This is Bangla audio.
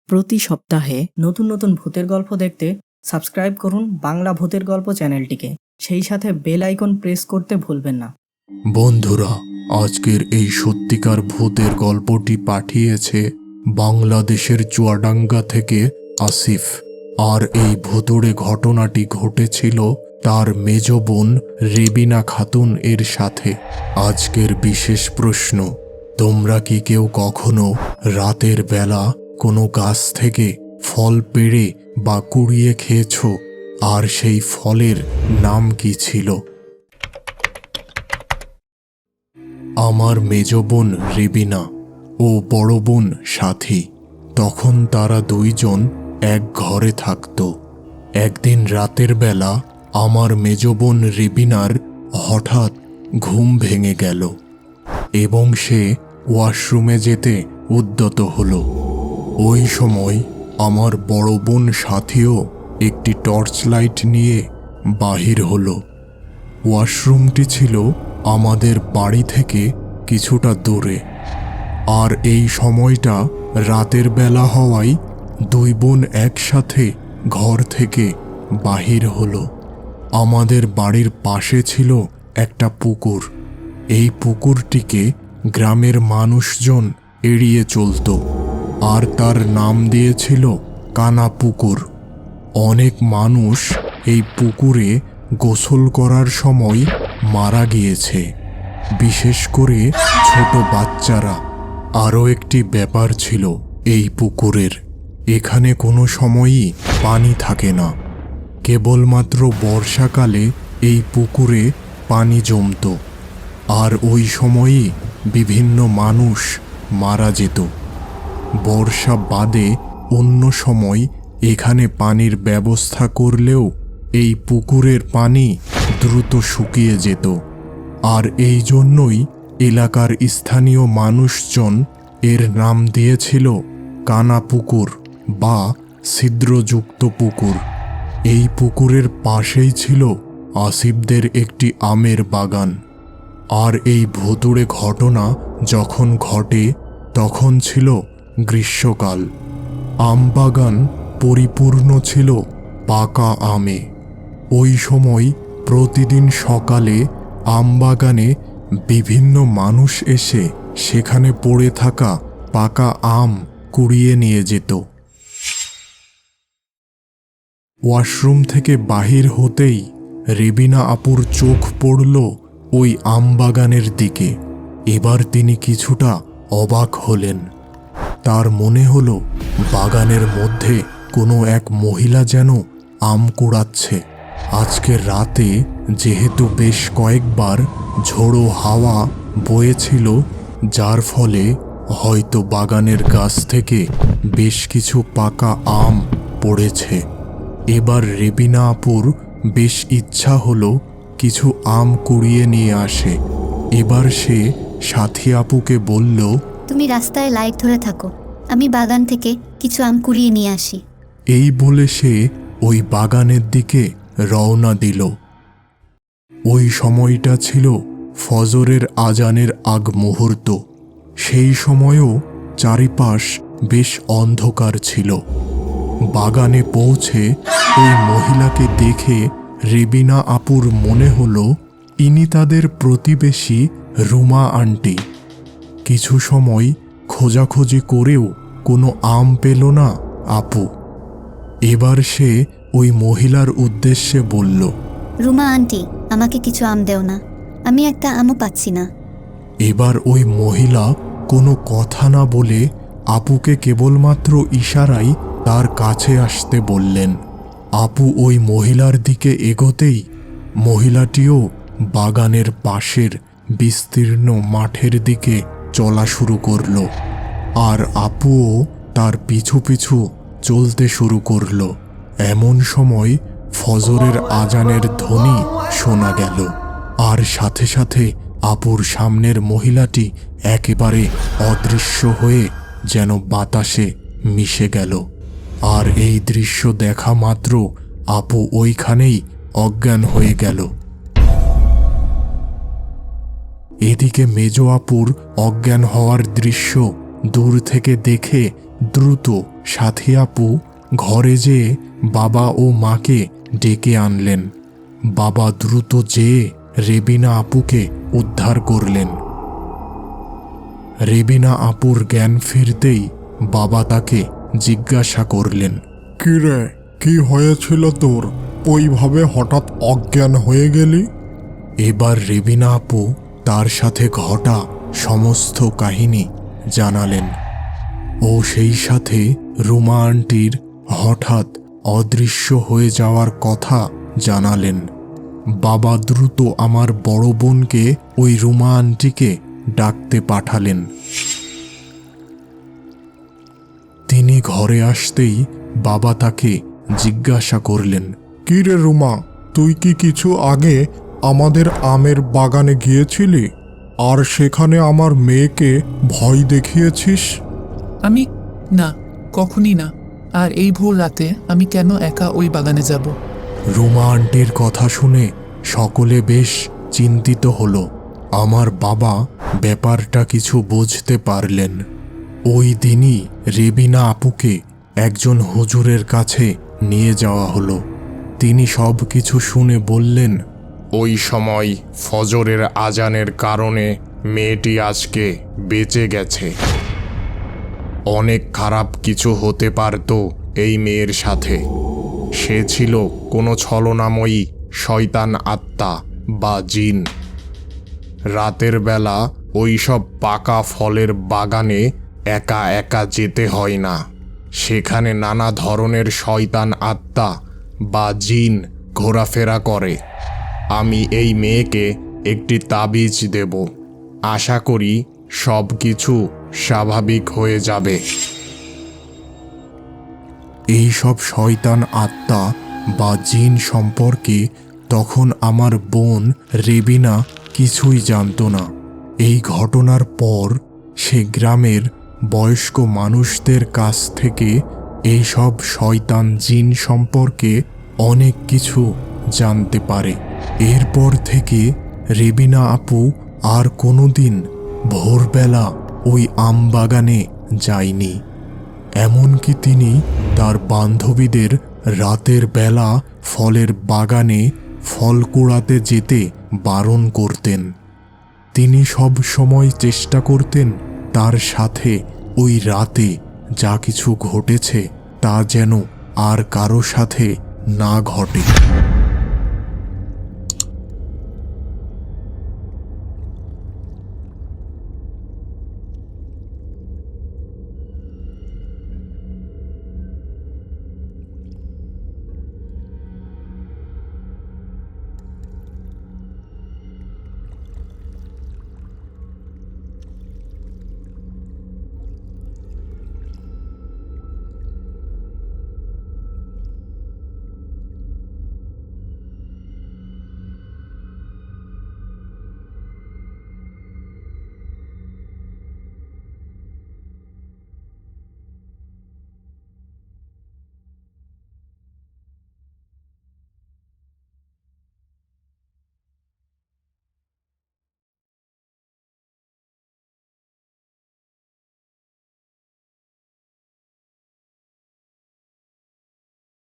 প্রতি সপ্তাহে নতুন নতুন ভূতের গল্প দেখতে সাবস্ক্রাইব করুন বাংলা ভূতের গল্প চ্যানেলটিকে। সেই সাথে বেল আইকন প্রেস করতে ভুলবেন না। বন্ধুরা, আজকের এই সত্যিকার ভূতের গল্পটি পাঠিয়েছে বাংলাদেশের চুয়াডাঙ্গা থেকে আসিফ। আর এই ভুতুড়ে ঘটনাটি ঘটেছিল তার মেজ বোন রেবিনা খাতুন এর সাথে। আজকের বিশেষ প্রশ্ন, তোমরা কি কেউ কখনো রাতের বেলা কোনো গাছ থেকে ফল পেড়ে বা কুড়িয়ে খেয়েছো? আর সেই ফলের নাম কি ছিল? আমার মেজ বোন রেবিনা ও বড় বোন সাথী, তখন তারা দুইজন এক ঘরে থাকত। একদিন রাতের বেলা আমার মেজ বোন রেবিনার হঠাৎ ঘুম ভেঙে গেল এবং সে ওয়াশরুমে যেতে উদ্যত হলো। ওই সময় আমার বড় বোন সাথীও একটি টর্চ লাইট নিয়ে বাহির হলো। ওয়াশরুমটি ছিল আমাদের বাড়ি থেকে কিছুটা দূরে, আর এই সময়টা রাতের বেলা হওয়ায় দুই বোন একসাথে ঘর থেকে বাহির হলো। আমাদের বাড়ির পাশে ছিল একটা পুকুর। এই পুকুরটিকে গ্রামের মানুষজন এড়িয়ে চলত, আর তার নাম দিয়েছিল কানা পুকুর। অনেক মানুষ এই পুকুরে গোসল করার সময় মারা গিয়েছে, বিশেষ করে ছোট বাচ্চারা। আরও একটি ব্যাপার ছিল এই পুকুরের, এখানে কোনো সময়ই পানি থাকে না। কেবলমাত্র বর্ষাকালে এই পুকুরে পানি জমত, আর ওই সময়ই বিভিন্ন মানুষ মারা যেত। বর্ষা বাদে অন্য সময় এখানে পানির ব্যবস্থা করলেও এই পুকুরের পানি দ্রুত শুকিয়ে যেত। আর এই জন্যই এলাকার স্থানীয় মানুষজন এর নাম দিয়েছিল কানা পুকুর বা ছিদ্রযুক্ত পুকুর। এই পুকুরের পাশেই ছিল আসিফদের একটি আমের বাগান। আর এই ভুতুড়ে ঘটনা যখন ঘটে তখন ছিল গ্রীষ্মকাল। আম বাগান পরিপূর্ণ ছিল পাকা আমে। ওই সময় প্রতিদিন সকালে আম বাগানে বিভিন্ন মানুষ এসে সেখানে পড়ে থাকা পাকা আম কুড়িয়ে নিয়ে যেত। ওয়াশরুম থেকে বাহির হতেই রেবিনা আপুর চোখ পড়ল ওই আম বাগানের দিকে। এবার তিনি কিছুটা অবাক হলেন। তার মনে হলো বাগানের মধ্যে কোনো এক মহিলা যেন আম কুড়াচ্ছে। আজকের রাতে যেহেতু বেশ কয়েকবার ঝোড়ো হাওয়া বয়েছিল, যার ফলে হয়তো বাগানের গাছ থেকে বেশ কিছু পাকা আম পড়েছে। এবার রেবিনা আপুর বেশ ইচ্ছা হলো কিছু আম কুড়িয়ে নিয়ে আসে। এবার সে সাথী আপুকে বলল, তুমি রাস্তায় লাইট ধরে থাকো, আমি বাগান থেকে কিছু আম কুড়িয়ে নিয়ে আসি। এই বলে সে ওই বাগানের দিকে রওনা দিল। ওই সময়টা ছিল ফজরের আজানের আগ মুহূর্ত। সেই সময়ও চারিপাশ বেশ অন্ধকার ছিল। বাগানে পৌঁছে ওই মহিলাকে দেখে রেবিনা আপুর মনে হলো ইনি তাদের প্রতিবেশী রুমা আন্টি। কিছু সময় খোঁজাখুঁজি করেও কোনো আম পেল না আপু। এবার সে ওই মহিলার উদ্দেশ্যে বলল, রুমা আন্টি, আমাকে কিছু আম দেও না, আমি একটা আমও পাচ্ছি না। এবার ওই মহিলা কোনো কথা না বলে আপুকে কেবলমাত্র ইশারায় তার কাছে আসতে বললেন। আপু ওই মহিলার দিকে এগোতেই মহিলাটিও বাগানের পাশের বিস্তীর্ণ মাঠের দিকে চলা শুরু করল, আর আপুও তার পিছু পিছু চলতে শুরু করল। এমন সময় ফজরের আজানের ধ্বনি শোনা গেল, আর সাথে সাথে আপুর সামনের মহিলাটি একেবারে অদৃশ্য হয়ে যেন বাতাসে মিশে গেল। আর এই দৃশ্য দেখা মাত্র আপু ওইখানেই অজ্ঞান হয়ে গেল। এদিকে মেজ আপুর অজ্ঞান হওয়ার দৃশ্য দূর থেকে দেখে দ্রুত সাথী আপু ঘরে যেয়ে বাবা ও মাকে ডেকে আনলেন। বাবা দ্রুত যেয়ে রেবিনা আপুকে উদ্ধার করলেন। রেবিনা আপুর জ্ঞান ফিরতেই বাবা তাকে জিজ্ঞাসা করলেন, কিরে, কি হয়েছিল তোর? ওইভাবে হঠাৎ অজ্ঞান হয়ে গেলি? এবার রেবিনা আপু তার সাথে ঘটা সমস্ত কাহিনী জানালেন ও সেই সাথে রুমা আন্টির হঠাৎ অদৃশ্য হয়ে যাওয়ার কথা জানালেন। বাবা দ্রুত আমার বড় বোনকে ওই রুমা আন্টিকে ডাকতে পাঠালেন। তিনি ঘরে আসতেই বাবা তাকে জিজ্ঞাসা করলেন, কিরে রুমা, তুই কি কিছু আগে আমাদের আমের বাগানে গিয়েছিলি আর সেখানে আমার মেয়েকে ভয় দেখিয়েছিস? আমি না, কখনই না। আর এই ভোর রাতে আমি কেন একা ওই বাগানে যাব? রুমা আন্টির কথা শুনে সকলে বেশ চিন্তিত হলো। আমার বাবা ব্যাপারটা কিছু বুঝতে পারলেন। ওই দিনই রেবিনা আপুকে একজন হুজুরের কাছে নিয়ে যাওয়া হলো। তিনি সব কিছু শুনে বললেন, ওই সময় ফজরের আজানের কারণে মেয়েটি আজকে বেঁচে গেছে। অনেক খারাপ কিছু হতে পারত এই মেয়ের সাথে। সে ছিল কোনো ছলনাময়ী শয়তান আত্মা বা জিন। রাতের বেলা ওই সব পাকা ফলের বাগানে একা একা যেতে হয় না। সেখানে নানা ধরনের শয়তান আত্মা বা জিন ঘোরাফেরা করে। আমি এই মেয়েকে একটি তাবিজ দেব। আশা করি সব কিছু স্বাভাবিক হয়ে যাবে। এই সব শয়তান আত্মা বা জিন সম্পর্কে তখন আমার বোন রেবিনা কিছুই জানত না। এই ঘটনার পর সে গ্রামের বয়স্ক মানুষদের কাছ থেকে এই সব শয়তান জিন সম্পর্কে অনেক কিছু জানতে পারে। এরপর থেকে রেবিনা আপু আর কোনোদিন ভোরবেলা ওই আম বাগানে যায়নি। এমনকি তিনি তার বান্ধবীদের রাতের বেলা ফলের বাগানে ফল কুড়াতে যেতে বারণ করতেন। তিনি সব সময় চেষ্টা করতেন তার সাথে ওই রাতে যা কিছু ঘটেছে তা যেন আর কারো সাথে না ঘটে।